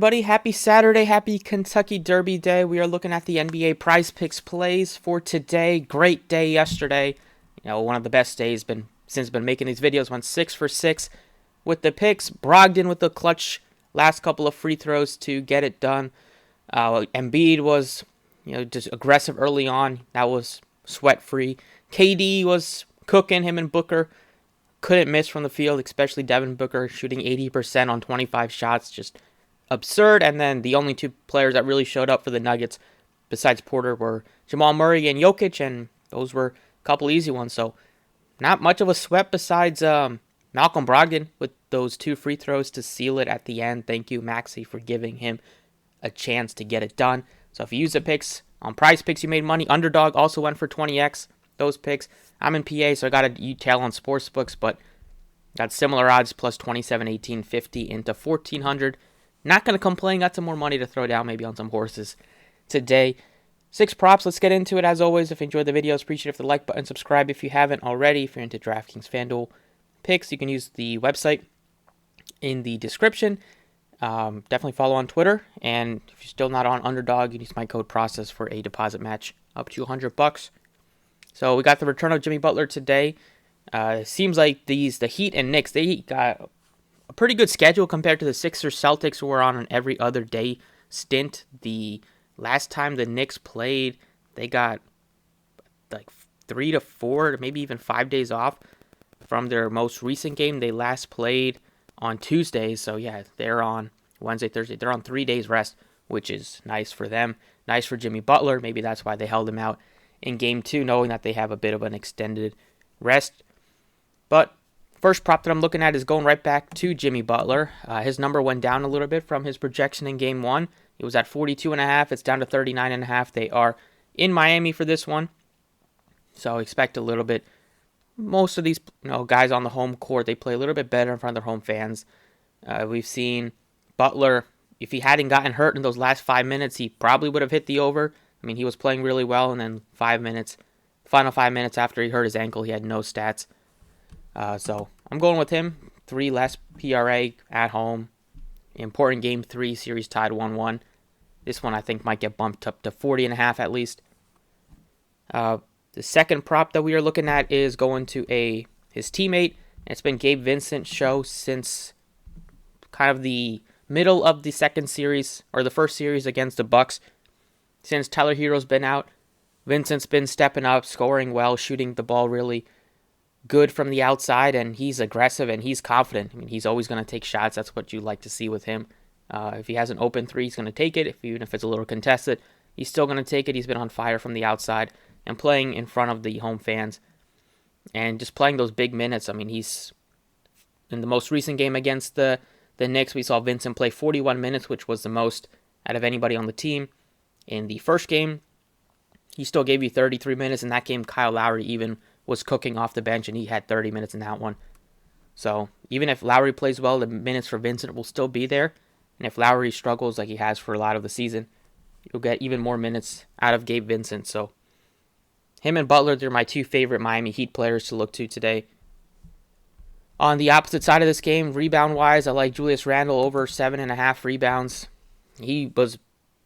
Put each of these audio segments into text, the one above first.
Buddy, happy Saturday, happy Kentucky Derby Day. We are looking at the NBA PrizePicks plays for today. Great day yesterday. One of the best days since been making these videos. Went 6 for 6 with the picks. Brogdon with the clutch last couple of free throws to get it done. Embiid was, just aggressive early on. That was sweat free. KD was cooking. Him and Booker couldn't miss from the field, especially Devin Booker shooting 80% on 25 shots. Just absurd. And then the only two players that really showed up for the Nuggets besides Porter were Jamal Murray and Jokic, and those were a couple easy ones. So not much of a sweat besides Malcolm Brogdon with those two free throws to seal it at the end. Thank you, Maxey, for giving him a chance to get it done. So if you use the picks on PrizePicks, you made money. Underdog also went for 20x. Those picks. I'm in PA, so I got a UTAL on sportsbooks, but got similar odds, plus 27, 18, 50 into 1400. Not going to complain. Got some more money to throw down maybe on some horses today. 6 props. Let's get into it. As always, if you enjoyed the videos, appreciate it if the like button, subscribe if you haven't already. If you're into DraftKings, FanDuel picks, you can use the website in the description. Definitely follow on Twitter. And if you're still not on Underdog, you can use my code PROCESS for a deposit match up to $100. So we got the return of Jimmy Butler today. Seems like the Heat and Knicks, they got a pretty good schedule compared to the Sixers, Celtics, who were on an every other day stint. The last time the Knicks played, they got like 3 to 4, maybe even 5 days off from their most recent game. They last played on Tuesdays, so yeah, they're on Wednesday, Thursday. They're on 3 days rest, which is nice for them. Nice for Jimmy Butler. Maybe that's why they held him out in Game 2, knowing that they have a bit of an extended rest. But first prop that I'm looking at is going right back to Jimmy Butler. His number went down a little bit from his projection in Game 1. It was at 42.5. It's down to 39.5. They are in Miami for this one, so expect a little bit. Most of these guys on the home court, they play a little bit better in front of their home fans. We've seen Butler, if he hadn't gotten hurt in those last 5 minutes, he probably would have hit the over. I mean, he was playing really well, and then final 5 minutes after he hurt his ankle, he had no stats. So I'm going with him. 3 less PRA at home. Important Game 3, series tied 1-1. This one I think might get bumped up to 40.5 at least. The second prop that we are looking at is going to his teammate. It's been Gabe Vincent's show since kind of the middle of the second series, or the first series against the Bucks. Since Tyler Hero's been out, Vincent's been stepping up, scoring well, shooting the ball really good from the outside, and he's aggressive and he's confident. I mean, he's always going to take shots. That's what you like to see with him. If he has an open three, he's going to take it. Even if it's a little contested, he's still going to take it. He's been on fire from the outside and playing in front of the home fans and just playing those big minutes. I mean, he's in the most recent game against the Knicks, we saw Vincent play 41 minutes, which was the most out of anybody on the team. In the first game, he still gave you 33 minutes. In that game, Kyle Lowry even was cooking off the bench, and he had 30 minutes in that one. So even if Lowry plays well, the minutes for Vincent will still be there. And if Lowry struggles like he has for a lot of the season, you'll get even more minutes out of Gabe Vincent. So him and Butler, they're my 2 favorite Miami Heat players to look to today. On the opposite side of this game, rebound-wise, I like Julius Randle over 7.5 rebounds. He was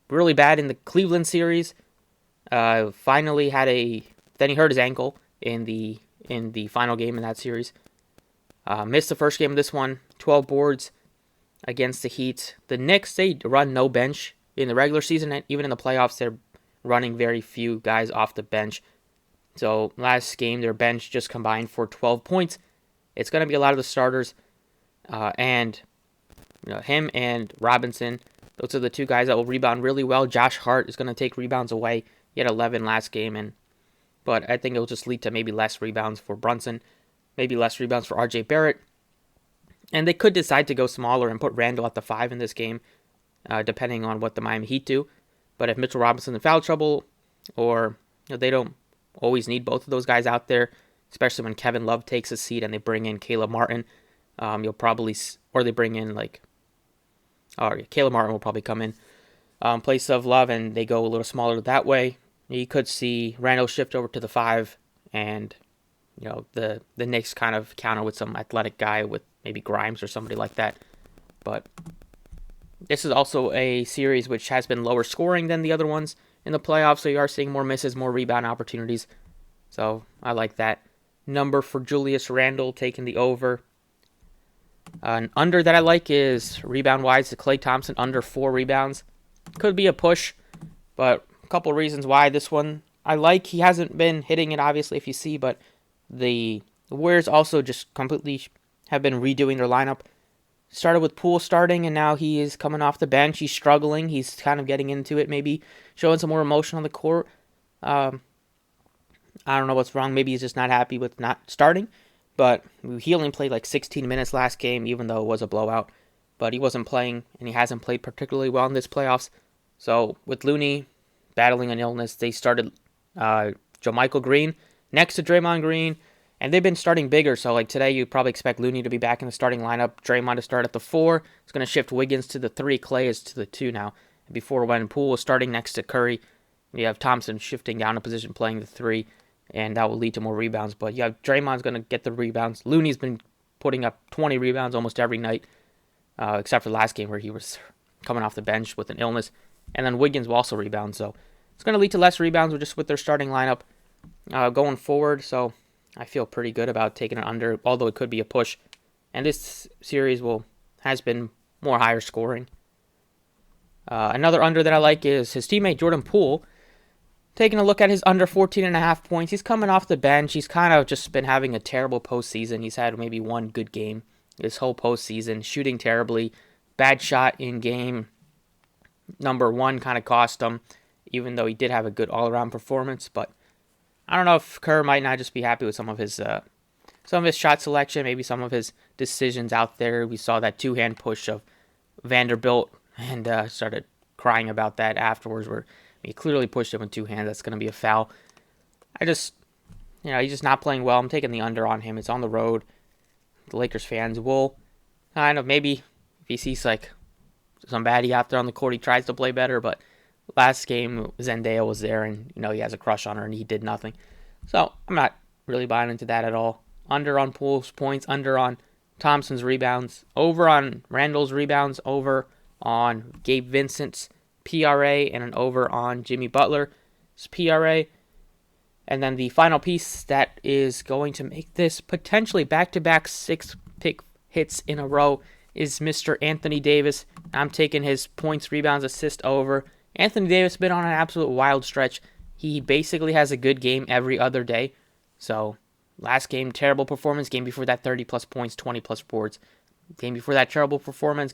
really bad in the Cleveland series. Then he hurt his ankle in the final game in that series. Missed the first game of this one. 12 boards against the Heat. The Knicks, they run no bench in the regular season, and even in the playoffs, they're running very few guys off the bench. So last game, their bench just combined for 12 points. It's going to be a lot of the starters, and him and Robinson. Those are the 2 guys that will rebound really well. Josh Hart is going to take rebounds away. He had 11 last game, but I think it will just lead to maybe less rebounds for Brunson, maybe less rebounds for RJ Barrett. And they could decide to go smaller and put Randall at the 5 in this game, depending on what the Miami Heat do. But if Mitchell Robinson's in foul trouble, or they don't always need both of those guys out there, especially when Kevin Love takes a seat and they bring in Caleb Martin, they bring in Caleb Martin will probably come in place of Love, and they go a little smaller that way. You could see Randall shift over to the 5, and the Knicks kind of counter with some athletic guy with maybe Grimes or somebody like that. But This is also a series which has been lower scoring than the other ones in the playoffs, so you are seeing more misses, more rebound opportunities. So I like that. Number for Julius Randle, taking the over. An under that I like is rebound-wise, the Klay Thompson under 4 rebounds. Could be a push, but a couple reasons why this one I like. He hasn't been hitting it, obviously, if you see, but the Warriors also just completely have been redoing their lineup. Started with Poole starting, and now he is coming off the bench. He's struggling. He's kind of getting into it, maybe showing some more emotion on the court. I don't know what's wrong. Maybe he's just not happy with not starting. But he only played like 16 minutes last game, even though it was a blowout. But he wasn't playing, and he hasn't played particularly well in this playoffs. So with Looney battling an illness, they started JaMychal Green next to Draymond Green. And they've been starting bigger, so like today you probably expect Looney to be back in the starting lineup, Draymond to start at the 4. It's going to shift Wiggins to the 3, Klay is to the 2 now. Before when Poole was starting next to Curry, you have Thompson shifting down a position playing the 3, and that will lead to more rebounds. But yeah, Draymond's going to get the rebounds. Looney's been putting up 20 rebounds almost every night, except for the last game where he was coming off the bench with an illness. And then Wiggins will also rebound, so it's going to lead to less rebounds just with their starting lineup going forward, so I feel pretty good about taking it under, although it could be a push. And this series has been more higher scoring. Another under that I like is his teammate Jordan Poole. Taking a look at his under 14.5 points. He's coming off the bench. He's kind of just been having a terrible postseason. He's had maybe one good game this whole postseason. Shooting terribly. Bad shot in game number 1 kind of cost him, even though he did have a good all-around performance. But I don't know if Kerr might not just be happy with some of his shot selection, maybe some of his decisions out there. We saw that 2-hand push of Vanderbilt and started crying about that afterwards, where he clearly pushed him with 2 hands. That's going to be a foul. He's just not playing well. I'm taking the under on him. It's on the road. The Lakers fans will kind of, maybe if he sees like some baddie out there on the court, he tries to play better, but last game, Zendaya was there, and he has a crush on her, and he did nothing. So I'm not really buying into that at all. Under on Poole's points, under on Thompson's rebounds, over on Randall's rebounds, over on Gabe Vincent's PRA, and an over on Jimmy Butler's PRA. And then the final piece that is going to make this potentially back-to-back 6-pick hits in a row is Mr. Anthony Davis. I'm taking his points, rebounds, assist over. Anthony Davis has been on an absolute wild stretch. He basically has a good game every other day. So, last game, terrible performance. Game before that, 30-plus points, 20-plus boards. Game before that, terrible performance.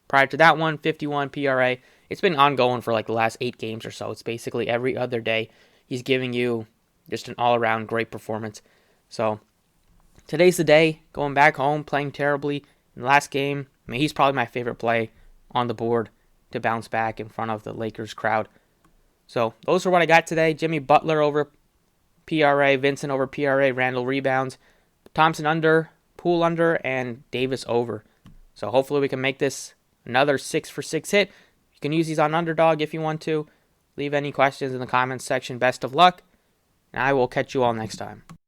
Prior to that one, 51 PRA. It's been ongoing for like the last 8 games or so. It's basically every other day. He's giving you just an all-around great performance. So, today's the day. Going back home, playing terribly. In the last game, he's probably my favorite play on the board to bounce back in front of the Lakers crowd. So those are what I got today. Jimmy Butler over PRA, Vincent over PRA, Randall rebounds, Thompson under, Poole under, and Davis over. So hopefully we can make this another 6-for-6 hit. You can use these on Underdog if you want to. Leave any questions in the comments section. Best of luck, and I will catch you all next time.